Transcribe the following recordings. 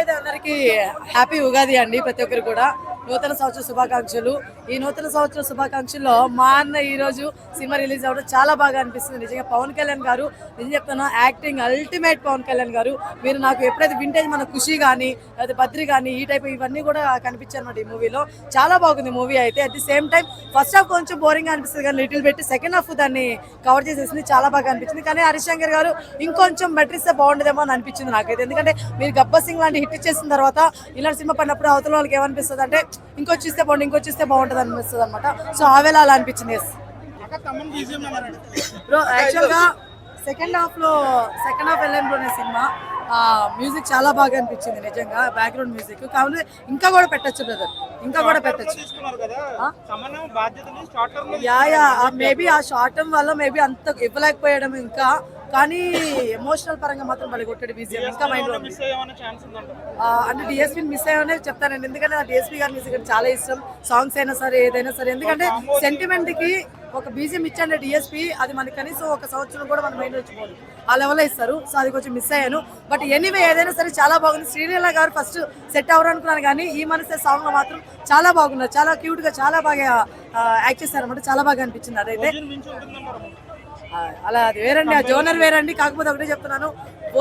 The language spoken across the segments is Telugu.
అయితే అందరికి హ్యాపీ ఉగాది అండి. ప్రతి ఒక్కరు కూడా నూతన సంవత్సర శుభాకాంక్షలు. ఈ నూతన సంవత్సర శుభాకాంక్షల్లో మా అన్న ఈ రోజు సినిమా రిలీజ్ అవ్వడం చాలా బాగా అనిపిస్తుంది. నిజంగా పవన్ కళ్యాణ్ గారు నిజం చెప్తాను, యాక్టింగ్ అల్టిమేట్. పవన్ కళ్యాణ్ గారు మీరు నాకు ఎప్పుడైతే వింటేజ్ మన ఖుషి కానీ లేదా బద్రి కానీ ఈ టైప్ ఇవన్నీ కూడా కనిపించారు అన్నమాట ఈ మూవీలో. చాలా బాగుంది మూవీ అయితే. At the same time first half కొంచెం బోరింగ్ అనిపిస్తుంది కానీ లిటిల్ పెట్టి సెకండ్ హాఫ్ దాన్ని కవర్ చేసేసింది, చాలా బాగా అనిపించింది. కానీ హరిశంకర్ గారు ఇంకొంచెం బెటర్ ఇస్తే బాగుండేదేమో అని అనిపించింది నాకైతే. ఎందుకంటే మీరు గబ్బర్ సింగ్ లాంటి హిట్ చేసిన తర్వాత ఇలాంటి సినిమా పడినప్పుడు అవతల వాళ్ళకి ఏమనిపిస్తుంది అంటే ఇంకొచ్చి ఇస్తే బాగుంటుంది అనిపిస్తుంది అనమాట. సో ఆవేళ అలా అనిపించింది. బ్రో యాక్చువల్గా సెకండ్ హాఫ్ వెళ్ళాను బ్రో నేను సినిమా. మ్యూజిక్ చాలా బాగా అనిపించింది నిజంగా, బ్యాక్గ్రౌండ్ మ్యూజిక్. కావాలి ఇంకా కూడా పెట్టచ్చు బ్రదర్, ఇంకా కూడా పెట్టచ్చు. మేబీ ఆ షార్ట్ టర్మ్ వల్ల మేబీ అంత ఇవ్వలేకపోయడం ఇంకా, కానీ ఎమోషనల్ పరంగా మాత్రం బలి కొట్టాడు బీజిఎం. ఇంకా మైండ్ అంటే డిఎస్పీ మిస్ అయ్యానే చెప్తానండి. ఎందుకంటే నా డిఎస్పీ గారి మ్యూజిక్ అంటే చాలా ఇష్టం. సాంగ్స్ అయినా సరే ఏదైనా సరే, ఎందుకంటే సెంటిమెంట్ కి ఒక బీజిఎం ఇచ్చండి డిఎస్పీ, అది మనకి కనీసం ఒక సంవత్సరం కూడా మన మైండ్ వచ్చిపోదు ఆ లెవెల్లో ఇస్తారు. సో అది కొంచెం మిస్ అయ్యాను. బట్ ఎనీవే ఏదైనా సరే చాలా బాగుంది. శ్రీలీల గారు ఫస్ట్ సెట్ అవ్వరు అనుకున్నాను, కానీ ఈ మనసే సాంగ్ లో మాత్రం చాలా బాగున్నారు. చాలా క్యూట్ గా చాలా బాగా యాక్ట్ చేశారు అనమాట. చాలా బాగా అనిపించింది అదైతే. అలా అది వేరండి, ఆ జోనర్ వేరండి. కాకపోతే ఒకటే చెప్తున్నాను,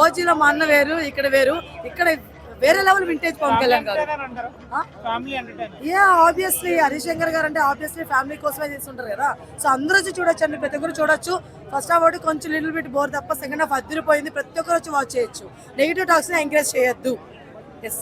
ఓజీలో మా అన్న వేరు, ఇక్కడ వేరు. ఇక్కడ వేరే లెవెల్ వింటేజ్ పవన్ కళ్యాణ్ గారు. ఆబ్వియస్లీ హరిశంకర్ గారు అంటే ఆబ్వియస్లీ ఫ్యామిలీ కోసమే చేస్తుంటారు కదా. సో అందరూ వచ్చి చూడొచ్చు అండి, ప్రతి ఒక్కరు చూడొచ్చు. ఫస్ట్ హాఫ్ ఒకటి కొంచెం లిటిల్ బిట్ బోర్ తప్ప సెకండ్ హాఫ్ అదిరిపోయింది. ప్రతి ఒక్కరు వచ్చి వాచ్ చేయొచ్చు. నెగిటివ్ టాక్స్ ని ఎంకరేజ్ చేయొద్దు. ఎస్.